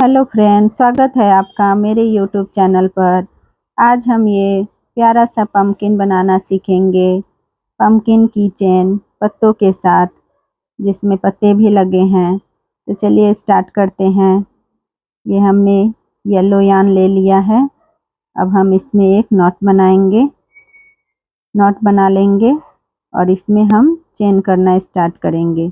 Hello friends, स्वागत है आपका मेरे यूट्यूब चैनल पर। आज हम ये प्यारा सा पम्पकिन बनाना सीखेंगे। पम्पकिन की चेन पत्तों के साथ, जिसमें पत्ते भी लगे हैं। तो चलिए स्टार्ट करते हैं। ये हमने येलो यार्न ले लिया है। अब हम इसमें एक नॉट बनाएंगे, नॉट बना लेंगे और इसमें हम चेन करना स्टार्ट करेंगे।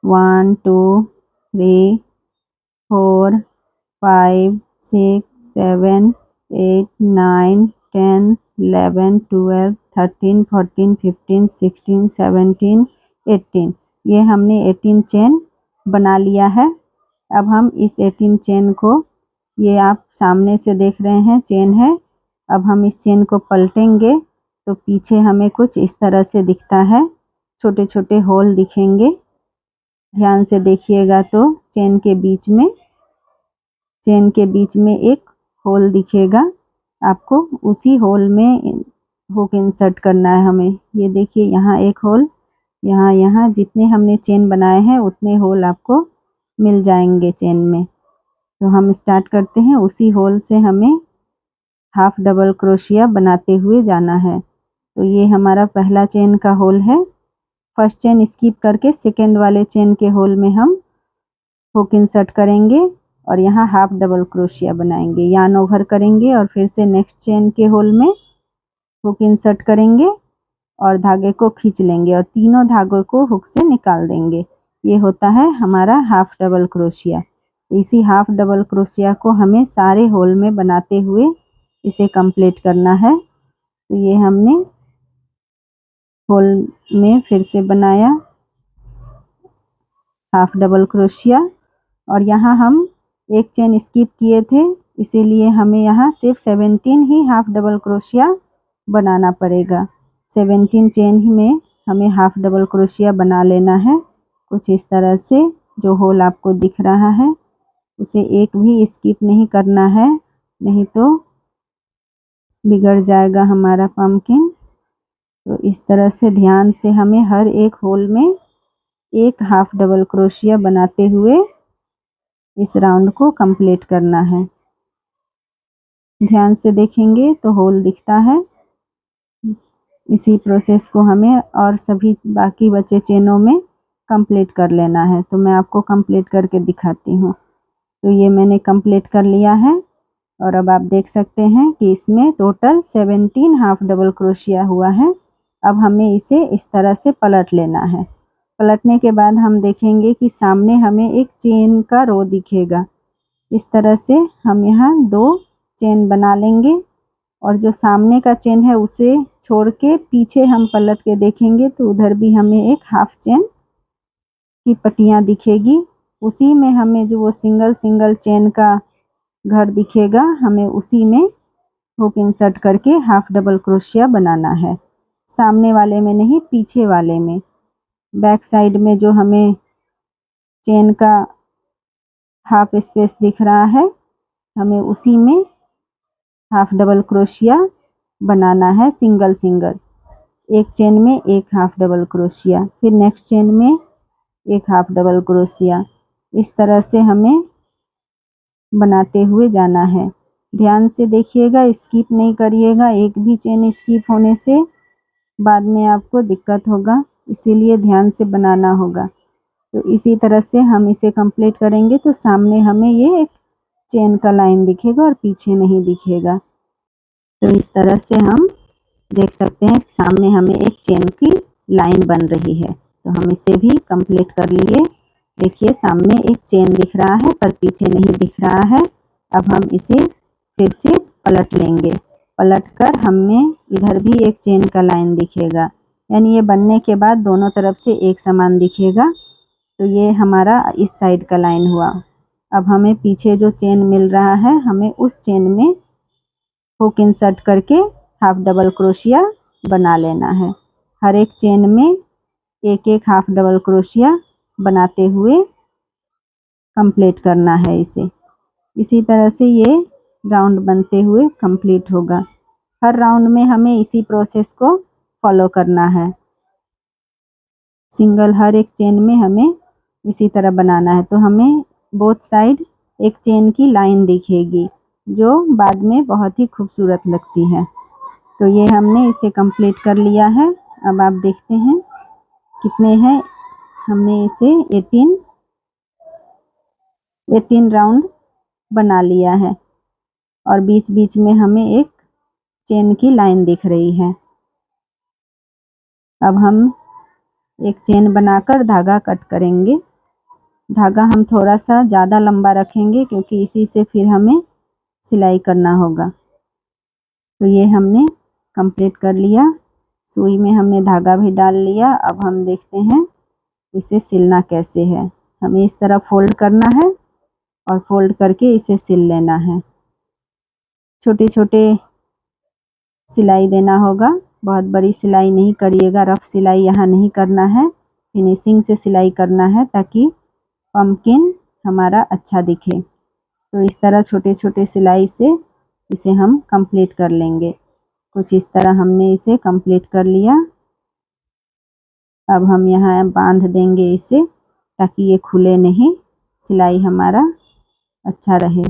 1 2 3 4 5 6 7 8 9 10 11 12 13 14 15 16 17 18। ये हमने 18 चेन बना लिया है। अब हम इस 18 चेन को, ये आप सामने से देख रहे हैं चेन है। अब हम इस चेन को पलटेंगे तो पीछे हमें कुछ इस तरह से दिखता है, छोटे छोटे होल दिखेंगे। ध्यान से देखिएगा तो चेन के बीच में एक होल दिखेगा आपको। उसी होल में हुक इंसर्ट करना है हमें। ये देखिए, यहाँ एक होल, यहाँ जितने हमने चेन बनाए हैं उतने होल आपको मिल जाएंगे चेन में। तो हम स्टार्ट करते हैं। उसी होल से हमें हाफ डबल क्रोशिया बनाते हुए जाना है। तो ये हमारा पहला चेन का होल है। फर्स्ट चेन स्किप करके सेकेंड वाले चेन के होल में हम हुक इंसर्ट करेंगे और यहाँ हाफ डबल क्रोशिया बनाएंगे, यार्न ओवर करेंगे और फिर से नेक्स्ट चेन के होल में हुक इंसर्ट करेंगे और धागे को खींच लेंगे और तीनों धागों को हुक से निकाल देंगे। ये होता है हमारा हाफ डबल क्रोशिया। इसी हाफ डबल क्रोशिया को हमें सारे होल में बनाते हुए इसे कंप्लीट करना है। तो ये हमने होल में फिर से बनाया हाफ डबल क्रोशिया और यहाँ हम एक चेन स्किप किए थे, इसीलिए हमें यहाँ सिर्फ 17 ही हाफ डबल क्रोशिया बनाना पड़ेगा। 17 चेन ही में हमें हाफ डबल क्रोशिया बना लेना है। कुछ इस तरह से जो होल आपको दिख रहा है उसे एक भी स्किप नहीं करना है, नहीं तो बिगड़ जाएगा हमारा पम्पकिन। तो इस तरह से ध्यान से हमें हर एक होल में एक हाफ डबल क्रोशिया बनाते हुए इस राउंड को कंप्लीट करना है। ध्यान से देखेंगे तो होल दिखता है। इसी प्रोसेस को हमें और सभी बाकी बचे चेनों में कंप्लीट कर लेना है। तो मैं आपको कंप्लीट करके दिखाती हूँ। तो ये मैंने कंप्लीट कर लिया है और अब आप देख सकते हैं कि इसमें टोटल 17 हाफ डबल क्रोशिया हुआ है। अब हमें इसे इस तरह से पलट लेना है। पलटने के बाद हम देखेंगे कि सामने हमें एक चेन का रो दिखेगा। इस तरह से हम यहाँ 2 चेन बना लेंगे और जो सामने का चेन है उसे छोड़ के पीछे हम पलट के देखेंगे तो उधर भी हमें एक हाफ चेन की पट्टियाँ दिखेगी। उसी में हमें जो वो सिंगल चेन का घर दिखेगा, हमें उसी में हुक इंसर्ट करके हाफ डबल क्रोशिया बनाना है। सामने वाले में नहीं, पीछे वाले में, बैक साइड में जो हमें चेन का हाफ स्पेस दिख रहा है, हमें उसी में हाफ डबल क्रोशिया बनाना है। सिंगल एक चेन में एक हाफ डबल क्रोशिया, फिर नेक्स्ट चेन में एक हाफ डबल क्रोशिया। इस तरह से हमें बनाते हुए जाना है। ध्यान से देखिएगा, स्किप नहीं करिएगा। एक भी चेन स्किप होने से बाद में आपको दिक्कत होगा, इसीलिए ध्यान से बनाना होगा। तो इसी तरह से हम इसे कंप्लीट करेंगे तो सामने हमें ये एक चेन का लाइन दिखेगा और पीछे नहीं दिखेगा। तो इस तरह से हम देख सकते हैं सामने हमें एक चेन की लाइन बन रही है। तो हम इसे भी कंप्लीट कर लिए। देखिए, सामने एक चेन दिख रहा है पर पीछे नहीं दिख रहा है। अब हम इसे फिर से पलट लेंगे। पलट कर हमें इधर भी एक चेन का लाइन दिखेगा, यानी ये बनने के बाद दोनों तरफ से एक समान दिखेगा। तो ये हमारा इस साइड का लाइन हुआ। अब हमें पीछे जो चेन मिल रहा है, हमें उस चेन में हुक इंसर्ट करके हाफ डबल क्रोशिया बना लेना है। हर एक चेन में एक एक हाफ डबल क्रोशिया बनाते हुए कंप्लीट करना है इसे। इसी तरह से ये राउंड बनते हुए कंप्लीट होगा। हर राउंड में हमें इसी प्रोसेस को फॉलो करना है। हर एक चेन में हमें इसी तरह बनाना है। तो हमें बोथ साइड एक चेन की लाइन दिखेगी जो बाद में बहुत ही खूबसूरत लगती है। तो ये हमने इसे कंप्लीट कर लिया है। अब आप देखते हैं कितने हैं। हमने इसे 18 राउंड बना लिया है और बीच बीच में हमें एक चेन की लाइन दिख रही है। अब हम एक चेन बनाकर धागा कट करेंगे। धागा हम थोड़ा सा ज़्यादा लंबा रखेंगे क्योंकि इसी से फिर हमें सिलाई करना होगा। तो ये हमने कंप्लीट कर लिया। सुई में हमने धागा भी डाल लिया। अब हम देखते हैं इसे सिलना कैसे है। हमें इस तरह फोल्ड करना है और फोल्ड करके इसे सिल लेना है। छोटे छोटे सिलाई देना होगा, बहुत बड़ी सिलाई नहीं करिएगा। रफ सिलाई यहाँ नहीं करना है, फिनिशिंग से सिलाई करना है ताकि पम्पकिन हमारा अच्छा दिखे। तो इस तरह छोटे छोटे सिलाई से इसे हम कंप्लीट कर लेंगे। कुछ इस तरह हमने इसे कंप्लीट कर लिया। अब हम यहाँ बांध देंगे इसे ताकि ये खुले नहीं, सिलाई हमारा अच्छा रहे।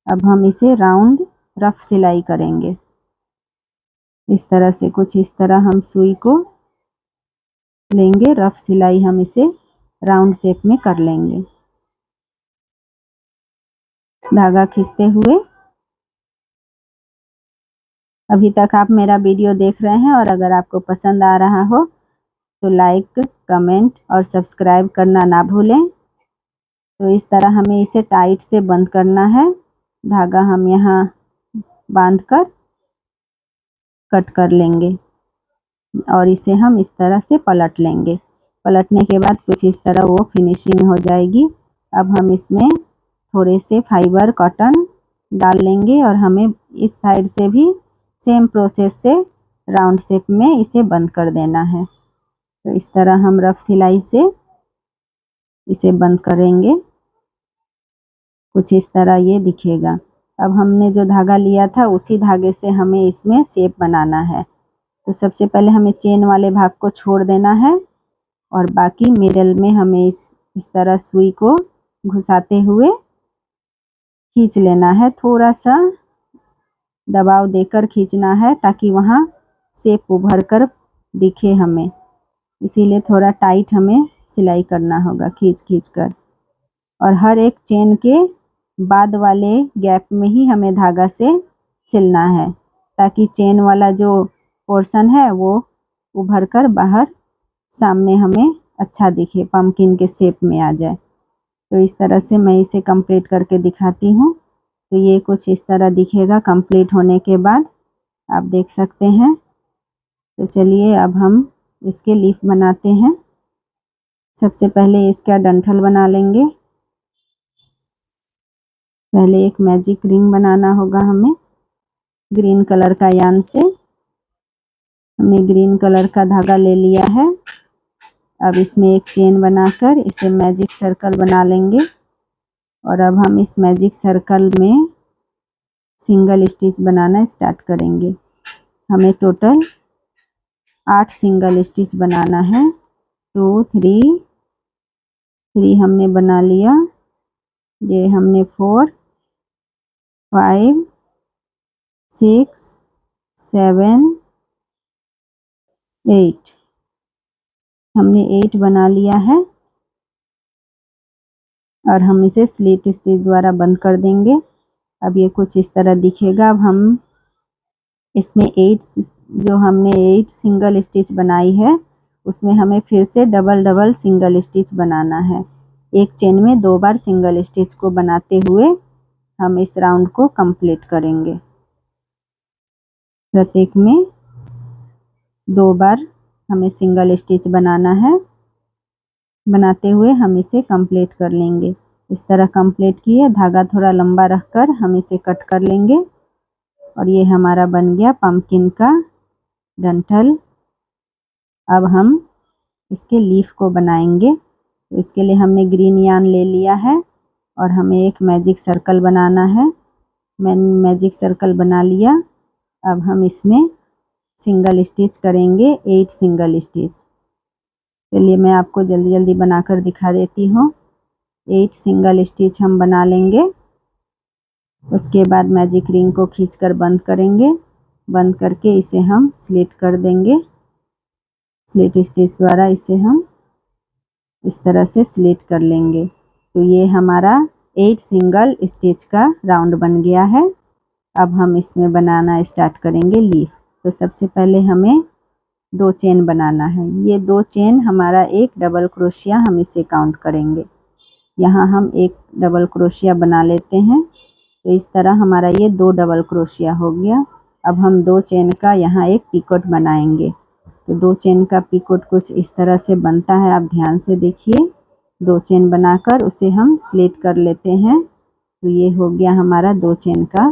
अब हम इसे राउंड रफ सिलाई करेंगे। इस तरह से कुछ इस तरह हम सुई को लेंगे, रफ सिलाई हम इसे राउंड शेप में कर लेंगे। धागा खींचते हुए। अभी तक आप मेरा वीडियो देख रहे हैं और अगर आपको पसंद आ रहा हो तो लाइक, कमेंट और सब्सक्राइब करना ना भूलें। तो इस तरह हमें इसे टाइट से बंद करना है। धागा हम यहाँ बांधकर कट कर लेंगे और इसे हम इस तरह से पलट लेंगे। पलटने के बाद कुछ इस तरह वो फिनिशिंग हो जाएगी। अब हम इसमें थोड़े से फाइबर कॉटन डाल लेंगे और हमें इस साइड से भी सेम प्रोसेस से राउंड शेप में इसे बंद कर देना है। तो इस तरह हम रफ सिलाई से इसे बंद करेंगे। कुछ इस तरह ये दिखेगा। अब हमने जो धागा लिया था उसी धागे से हमें इसमें शेप बनाना है। तो सबसे पहले हमें चेन वाले भाग को छोड़ देना है और बाकी मिडल में हमें इस तरह सुई को घुसाते हुए खींच लेना है। थोड़ा सा दबाव देकर खींचना है ताकि वहाँ शेप उभर कर दिखे हमें। इसीलिए थोड़ा टाइट हमें सिलाई करना होगा खींच खींच कर। और हर एक चेन के बाद वाले गैप में ही हमें धागा से सिलना है ताकि चेन वाला जो पोर्शन है वो उभर कर बाहर सामने हमें अच्छा दिखे, पम्पकिन के शेप में आ जाए। तो इस तरह से मैं इसे कंप्लीट करके दिखाती हूँ। तो ये कुछ इस तरह दिखेगा कंप्लीट होने के बाद, आप देख सकते हैं। तो चलिए अब हम इसके लीफ बनाते हैं। सबसे पहले इसका डंठल बना लेंगे। पहले एक मैजिक रिंग बनाना होगा हमें ग्रीन कलर का यान से। हमने ग्रीन कलर का धागा ले लिया है। अब इसमें एक चेन बनाकर इसे मैजिक सर्कल बना लेंगे और अब हम इस मैजिक सर्कल में सिंगल स्टिच बनाना स्टार्ट करेंगे। हमें टोटल 8 सिंगल स्टिच बनाना है। 2 3 हमने बना लिया। ये हमने 4 5 6 7 8 हमने 8 बना लिया है और हम इसे स्लिट स्टिच द्वारा बंद कर देंगे। अब ये कुछ इस तरह दिखेगा। अब हम इसमें 8 सिंगल स्टिच बनाई है उसमें हमें फिर से डबल सिंगल स्टिच बनाना है। एक चेन में 2 बार सिंगल स्टिच को बनाते हुए हम इस राउंड को कंप्लीट करेंगे। प्रत्येक में 2 बार हमें सिंगल स्टिच बनाना है। बनाते हुए हम इसे कंप्लीट कर लेंगे। इस तरह कंप्लीट किए, धागा थोड़ा लंबा रखकर हम इसे कट कर लेंगे और ये हमारा बन गया पम्पकिन का डंठल। अब हम इसके लीफ को बनाएंगे। तो इसके लिए हमने ग्रीन यार्न ले लिया है और हमें एक मैजिक सर्कल बनाना है। मैंने मैजिक सर्कल बना लिया। अब हम इसमें सिंगल स्टिच करेंगे 8 सिंगल स्टिच। चलिए मैं आपको जल्दी जल्दी बनाकर दिखा देती हूँ। 8 सिंगल स्टिच हम बना लेंगे। उसके बाद मैजिक रिंग को खींचकर बंद करेंगे। बंद करके इसे हम स्लिट कर देंगे। स्लिट स्टिच द्वारा इसे हम इस तरह से स्लिट कर लेंगे। तो ये हमारा 8 सिंगल स्टिच का राउंड बन गया है। अब हम इसमें बनाना स्टार्ट करेंगे लीफ। तो सबसे पहले हमें 2 चेन बनाना है। ये 2 चेन हमारा एक डबल क्रोशिया हम इसे काउंट करेंगे। यहाँ हम एक डबल क्रोशिया बना लेते हैं। तो इस तरह हमारा ये 2 डबल क्रोशिया हो गया। अब हम 2 चेन का यहाँ एक पिकोट बनाएंगे। तो 2 चेन का पिकोट कुछ इस तरह से बनता है, आप ध्यान से देखिए। 2 चेन बनाकर उसे हम स्लिट कर लेते हैं। तो ये हो गया हमारा 2 चेन का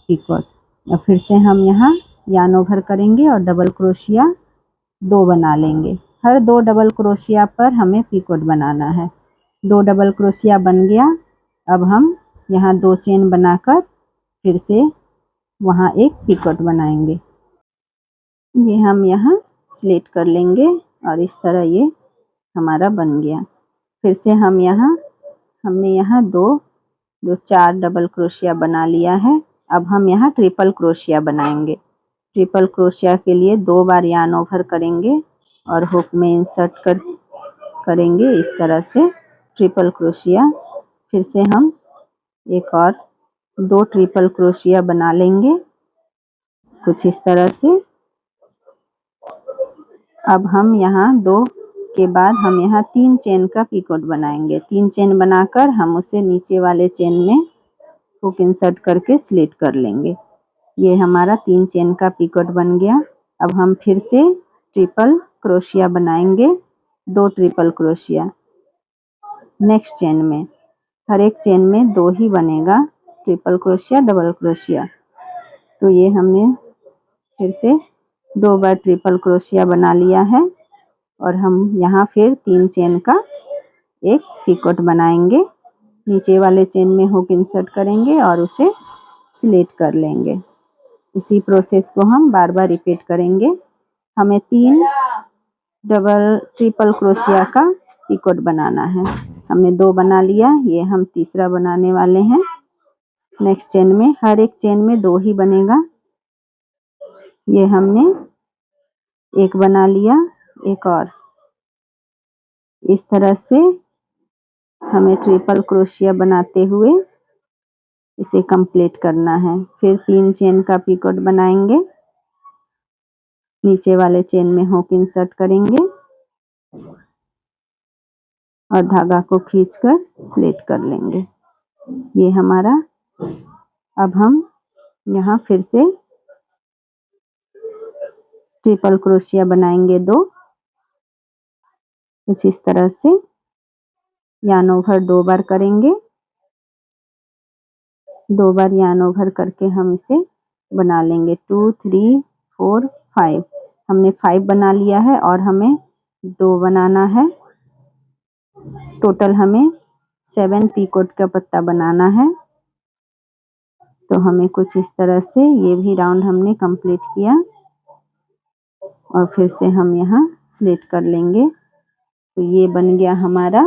पिकोट। और फिर से हम यहाँ यार्न ओवर करेंगे और डबल क्रोशिया 2 बना लेंगे। हर 2 डबल क्रोशिया पर हमें पिकोट बनाना है। 2 डबल क्रोशिया बन गया। अब हम यहाँ 2 चेन बनाकर फिर से वहाँ एक पिकोट बनाएंगे। ये हम यहाँ स्लिट कर लेंगे और इस तरह ये हमारा बन गया। फिर से हम हमने यहाँ 4 डबल क्रोशिया बना लिया है। अब हम यहाँ ट्रिपल क्रोशिया बनाएंगे। ट्रिपल क्रोशिया के लिए 2 बार यार्न ओवर करेंगे और हुक में इंसर्ट करेंगे इस तरह से ट्रिपल क्रोशिया। फिर से हम एक और 2 ट्रिपल क्रोशिया बना लेंगे कुछ इस तरह से। अब हम यहाँ 2 के बाद हम यहाँ 3 चेन का पिकोट बनाएंगे। 3 चेन बनाकर हम उसे नीचे वाले चेन में हुक इंसर्ट करके स्लिट कर लेंगे। ये हमारा 3 चेन का पिकोट बन गया। अब हम फिर से ट्रिपल क्रोशिया बनाएंगे। 2 ट्रिपल क्रोशिया नेक्स्ट चेन में। हर एक चेन में 2 ही बनेगा, ट्रिपल क्रोशिया डबल क्रोशिया। तो ये हमने फिर से 2 बार ट्रिपल क्रोशिया बना लिया है और हम यहाँ फिर 3 चेन का एक पिकोट बनाएंगे। नीचे वाले चेन में हुक इंसर्ट करेंगे और उसे स्लिट कर लेंगे। इसी प्रोसेस को हम बार बार रिपीट करेंगे। हमें 3 ट्रिपल क्रोशिया का पिकोट बनाना है। हमने 2 बना लिया, ये हम तीसरा बनाने वाले हैं। नेक्स्ट चेन में हर एक चेन में 2 ही बनेगा। ये हमने एक बना लिया, एक और इस तरह से हमें ट्रिपल क्रोशिया बनाते हुए इसे कंप्लीट करना है। फिर 3 चेन का पिकोट बनाएंगे। नीचे वाले चेन में हुक इंसर्ट करेंगे और धागा को खींचकर स्लिट कर लेंगे। ये हमारा। अब हम यहाँ फिर से ट्रिपल क्रोशिया बनाएंगे 2 कुछ इस तरह से। यार्न ओवर 2 बार करेंगे। 2 बार यार्न ओवर करके हम इसे बना लेंगे। 2 3 4 5 हमने 5 बना लिया है और हमें 2 बनाना है। टोटल हमें 7 पिकोट का पत्ता बनाना है। तो हमें कुछ इस तरह से ये भी राउंड हमने कंप्लीट किया और फिर से हम यहाँ स्लिट कर लेंगे। तो ये बन गया हमारा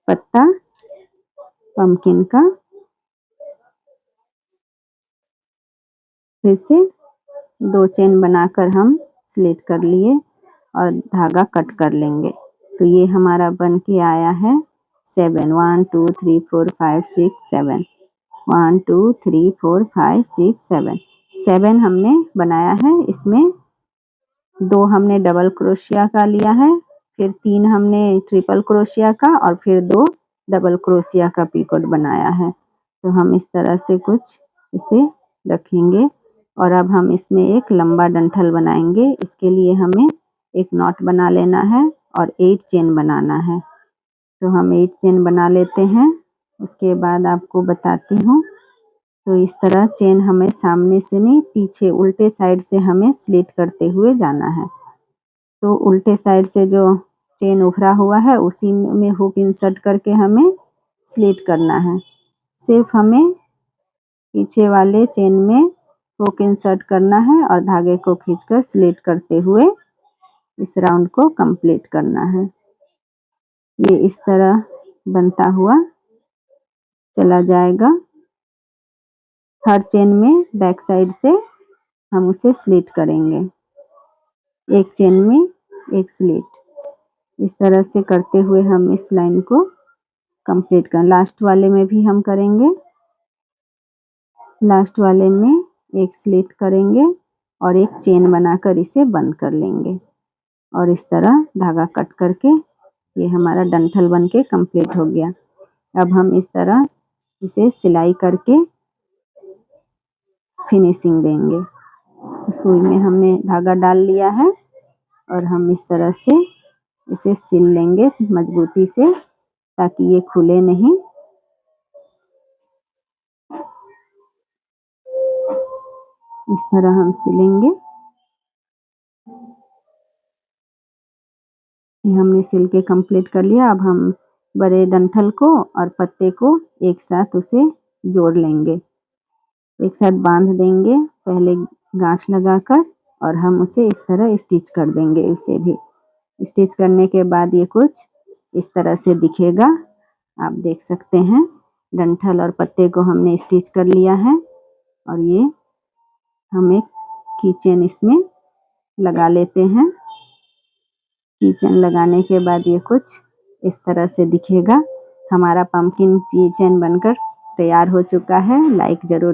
पत्ता पम्पकिन का। फिर से 2 चेन बनाकर हम स्लिट कर लिए और धागा कट कर लेंगे। तो ये हमारा बन के आया है 7 1 2 3 4 5 6 7 1 2 3 4 5 6 7 7 हमने बनाया है। इसमें 2 हमने डबल क्रोशिया का लिया है, फिर 3 हमने ट्रिपल क्रोशिया का और फिर 2 डबल क्रोशिया का पिकोट बनाया है। तो हम इस तरह से कुछ इसे रखेंगे और अब हम इसमें एक लंबा डंठल बनाएंगे। इसके लिए हमें एक नॉट बना लेना है और 8 चेन बनाना है। तो हम 8 चेन बना लेते हैं। उसके बाद आपको बताती हूँ। तो इस तरह चेन हमें सामने से नहीं, पीछे उल्टे साइड से हमें स्लिट करते हुए जाना है। तो उल्टे साइड से जो चेन उभरा हुआ है उसी में हुक इंसर्ट करके हमें स्लिट करना है। सिर्फ हमें पीछे वाले चेन में हुक इंसर्ट करना है और धागे को खींचकर स्लिट करते हुए इस राउंड को कंप्लीट करना है। ये इस तरह बनता हुआ चला जाएगा। हर चेन में बैक साइड से हम उसे स्लिट करेंगे, एक चेन में एक स्लिट। इस तरह से करते हुए हम इस लाइन को कंप्लीट कर, लास्ट वाले में भी हम करेंगे। लास्ट वाले में एक स्लिट करेंगे और एक चेन बनाकर इसे बंद कर लेंगे और इस तरह धागा कट करके ये हमारा डंठल बन के कंप्लीट हो गया। अब हम इस तरह इसे सिलाई करके फिनिशिंग देंगे। सुई में हमने धागा डाल लिया है और हम इस तरह से इसे सिल लेंगे मजबूती से ताकि ये खुले नहीं। इस तरह हम सिलेंगे। ये हमने सिल के कंप्लीट कर लिया। अब हम बड़े डंठल को और पत्ते को एक साथ उसे जोड़ लेंगे, एक साथ बांध देंगे पहले गांठ लगाकर और हम उसे इस तरह स्टिच कर देंगे। इसे भी स्टिच करने के बाद ये कुछ इस तरह से दिखेगा। आप देख सकते हैं डंठल और पत्ते को हमने स्टिच कर लिया है और ये हम एक कीचेन इसमें लगा लेते हैं। कीचेन लगाने के बाद ये कुछ इस तरह से दिखेगा। हमारा पंपकिन कीचेन बनकर तैयार हो चुका है। लाइक ज़रूर